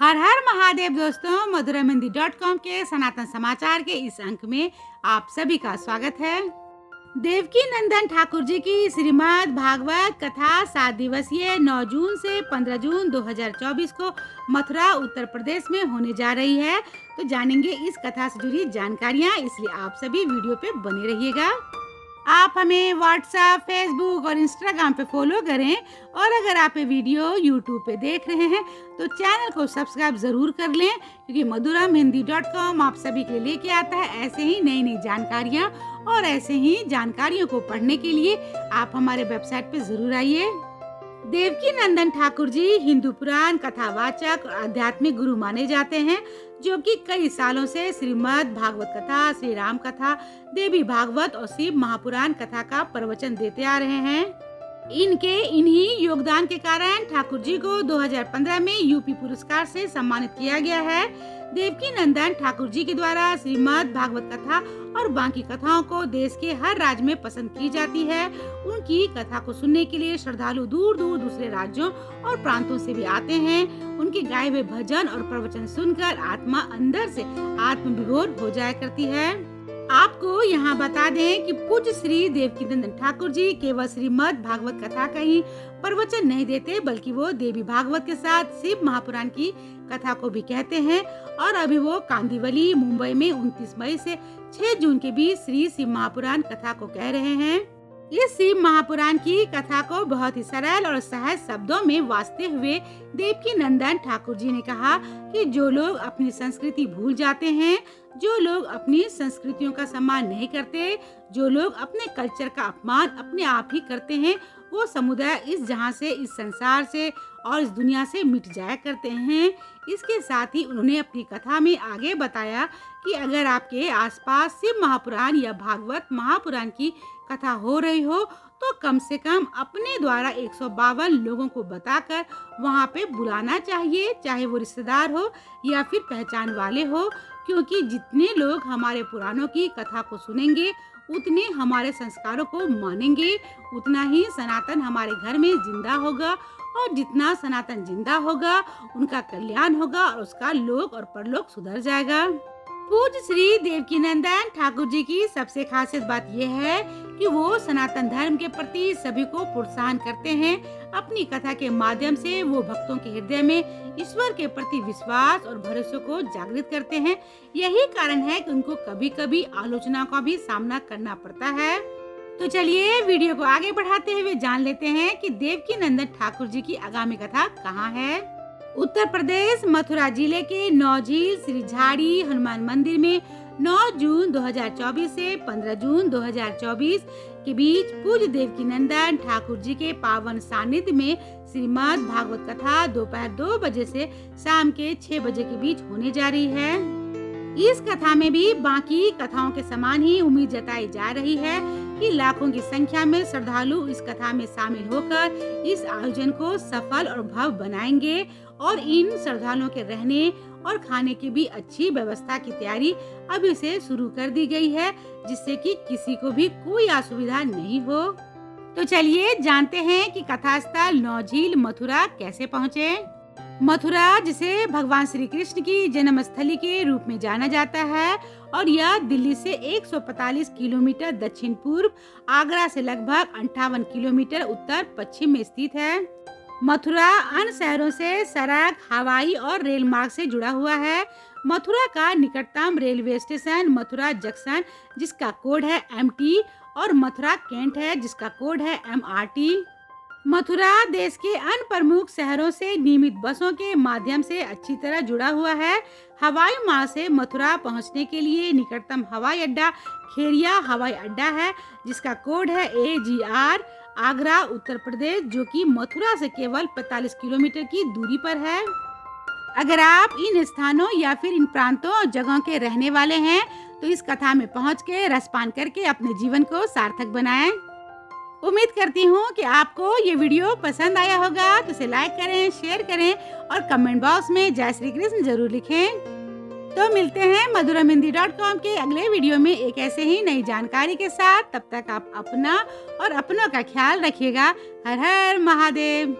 हर हर महादेव दोस्तों, मधुरमहिंदी.com के सनातन समाचार के इस अंक में आप सभी का स्वागत है। देवकी नंदन ठाकुर जी की श्रीमद् भागवत कथा 7 दिवसीय 9 जून से 15 जून 2024 को मथुरा उत्तर प्रदेश में होने जा रही है। तो जानेंगे इस कथा से जुड़ी जानकारियाँ, इसलिए आप सभी वीडियो पे बने रहिएगा। आप हमें व्हाट्सएप, फेसबुक और इंस्टाग्राम पे फॉलो करें और अगर आप ये वीडियो यूट्यूब पे देख रहे हैं तो चैनल को सब्सक्राइब जरूर कर लें, क्योंकि मधुरमहिंदी.com आप सभी के लिए लेके आता है ऐसे ही नई नई जानकारियाँ। और ऐसे ही जानकारियों को पढ़ने के लिए आप हमारे वेबसाइट पे जरूर आइए। देवकी नंदन ठाकुर जी हिंदू पुराण कथावाचक और आध्यात्मिक गुरु माने जाते हैं, जो कि कई सालों से श्रीमद् भागवत कथा, श्री राम कथा, देवी भागवत और शिव महापुराण कथा का प्रवचन देते आ रहे हैं। इनके इन्हीं योगदान के कारण ठाकुर जी को 2015 में यूपी पुरस्कार से सम्मानित किया गया है। देवकी नंदन ठाकुर जी के द्वारा श्रीमद् भागवत कथा और बाकी कथाओं को देश के हर राज्य में पसंद की जाती है। उनकी कथा को सुनने के लिए श्रद्धालु दूर दूर दूसरे राज्यों और प्रांतों से भी आते हैं। उनके गाए हुए भजन और प्रवचन सुनकर आत्मा अंदर से आत्मविभोर हो जाया करती है। आपको यहाँ बता दें कि पूज्य श्री देवकी नंदन ठाकुर जी केवल श्रीमद् भागवत कथा का ही प्रवचन नहीं देते, बल्कि वो देवी भागवत के साथ शिव महापुराण की कथा को भी कहते हैं। और अभी वो कांदिवली, मुंबई में 29 मई से 6 जून के बीच श्री शिव महापुराण कथा को कह रहे हैं। इस शिव महापुराण की कथा को बहुत ही सरल और सहज शब्दों में वाचते हुए देवकी नंदन ठाकुर जी ने कहा कि जो लोग अपनी संस्कृति भूल जाते हैं, जो लोग अपनी संस्कृतियों का सम्मान नहीं करते, जो लोग अपने कल्चर का अपमान अपने आप ही करते हैं, वो समुदाय इस जहां से, इस संसार से और इस दुनिया से मिट जाया करते हैं। इसके साथ ही उन्होंने अपनी कथा में आगे बताया कि अगर आपके आसपास शिव महापुराण या भागवत महापुराण की कथा हो रही हो तो कम से कम अपने द्वारा 152 लोगों को बताकर वहाँ पे बुलाना चाहिए, चाहे वो रिश्तेदार हो या फिर पहचान वाले हो, क्योंकि जितने लोग हमारे पुराणों की कथा को सुनेंगे उतने हमारे संस्कारों को मानेंगे, उतना ही सनातन हमारे घर में जिंदा होगा। और जितना सनातन जिंदा होगा उनका कल्याण होगा और उसका लोक और परलोक सुधर जाएगा। पूज्य श्री देवकी नंदन ठाकुर जी की सबसे खासियत बात यह है कि वो सनातन धर्म के प्रति सभी को प्रोत्साहन करते हैं। अपनी कथा के माध्यम से वो भक्तों के हृदय में ईश्वर के प्रति विश्वास और भरोसे को जागृत करते हैं। यही कारण है कि उनको कभी कभी आलोचना का भी सामना करना पड़ता है। तो चलिए वीडियो को आगे बढ़ाते हुए जान लेते हैं कि देवकी नंदन ठाकुर जी की आगामी कथा कहाँ है। उत्तर प्रदेश मथुरा जिले के नौझील श्री झाड़ी हनुमान मंदिर में 9 जून 2024 से 15 जून 2024 के बीच पूज्य देवकी नंदन ठाकुर जी के पावन सानिध्य में श्रीमद् भागवत कथा दोपहर 2 बजे से शाम के 6 बजे के बीच होने जा रही है। इस कथा में भी बाकी कथाओं के समान ही उम्मीद जताई जा रही है कि लाखों की संख्या में श्रद्धालु इस कथा में शामिल होकर इस आयोजन को सफल और भव्य बनाएंगे। और इन श्रद्धालुओं के रहने और खाने की भी अच्छी व्यवस्था की तैयारी अभी से शुरू कर दी गई है, जिससे कि किसी को भी कोई असुविधा नहीं हो। तो चलिए जानते हैं कि कथा स्थल नौझील मथुरा कैसे पहुँचे। मथुरा, जिसे भगवान श्री कृष्ण की जन्मस्थली के रूप में जाना जाता है, और यह दिल्ली से 145 किलोमीटर दक्षिण पूर्व, आगरा से लगभग 58 किलोमीटर उत्तर पश्चिम में स्थित है। मथुरा अन्य शहरों से सड़क, हवाई और रेल मार्ग से जुड़ा हुआ है। मथुरा का निकटतम रेलवे स्टेशन मथुरा जंक्शन, जिसका कोड है MT, और मथुरा कैंट है, जिसका कोड है MRT। मथुरा देश के अन्य प्रमुख शहरों से नियमित बसों के माध्यम से अच्छी तरह जुड़ा हुआ है। हवाई मार्ग से मथुरा पहुंचने के लिए निकटतम हवाई अड्डा खेरिया हवाई अड्डा है, जिसका कोड है AGR। आगरा उत्तर प्रदेश, जो कि मथुरा से केवल 45 किलोमीटर की दूरी पर है। अगर आप इन स्थानों या फिर इन प्रांतों और जगहों के रहने वाले हैं तो इस कथा में पहुंच के रसपान करके अपने जीवन को सार्थक बनाएं। उम्मीद करती हूँ कि आपको ये वीडियो पसंद आया होगा, तो इसे लाइक करें, शेयर करें और कमेंट बॉक्स में जय श्री कृष्ण जरूर लिखें। तो मिलते हैं मधुरमहिंदी.com के अगले वीडियो में एक ऐसे ही नई जानकारी के साथ। तब तक आप अपना और अपनों का ख्याल रखिएगा। हर हर महादेव।